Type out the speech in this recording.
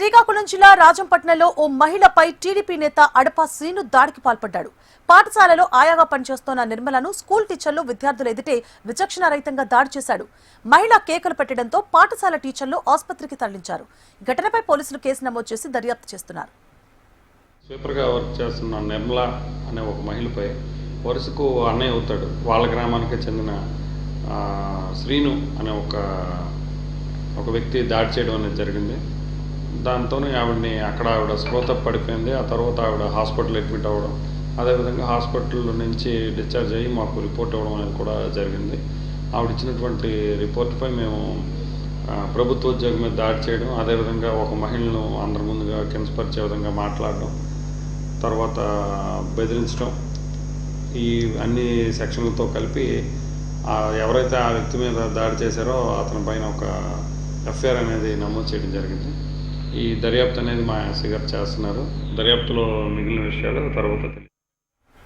శ్రీకాకుళం జిల్లా రాజంపట్నంలో ఓ మహిళపై టీడీపీ నేత అడపా శ్రీను దాడికి పాల్పడ్డాడు. పాఠశాలలో ఆయాగా పనిచేస్తోన్న నిర్మలను స్కూల్ టీచర్లు విద్యార్థులు ఎదుటే విచక్షణారహితంగా దాడి చేశాడు. మహిళ కేకలు పెట్టడంతో పాఠశాల టీచర్లు ఆసుపత్రికి తరలించారు. ఘటనపై పోలీసులు కేసు నమోదు చేసి దర్యాప్తు చేస్తున్నారు. స్వీపర్గా వర్క్ చేస్తున్న నిర్మల అనే ఒక మహిళపై వరుసకు అన్నయ్య అవుతాడు. వాళ్ళ గ్రామానికి చెందిన శ్రీను అనే ఒక వ్యక్తి దాడి చేయడం అనేది జరిగింది. దాంతోనే ఆవిడ స్పృహ పడిపోయింది. ఆ తర్వాత ఆవిడ హాస్పిటల్ అడ్మిట్ అవ్వడం, అదేవిధంగా హాస్పిటల్ నుంచి డిశ్చార్జ్ అయ్యి మాకు రిపోర్ట్ ఇవ్వడం అనేది కూడా జరిగింది. ఆవిడ ఇచ్చినటువంటి రిపోర్ట్పై మేము ప్రభుత్వ ఉద్యోగం మీద దాడి చేయడం, అదేవిధంగా ఒక మహిళను అందరి ముందుగా కించపరిచే విధంగా మాట్లాడడం, తర్వాత బెదిరించడం, ఈ అన్ని సెక్షన్లతో కలిపి ఎవరైతే ఆ వ్యక్తి మీద దాడి చేశారో అతని పైన ఒక ఎఫ్ఐఆర్ అనేది నమోదు చేయడం జరిగింది. ఈ దర్యాప్తు అనేది మా ఎస్ఐ గారు చేస్తున్నారు. దర్యాప్తులో మిగిలిన విషయాలు తర్వాత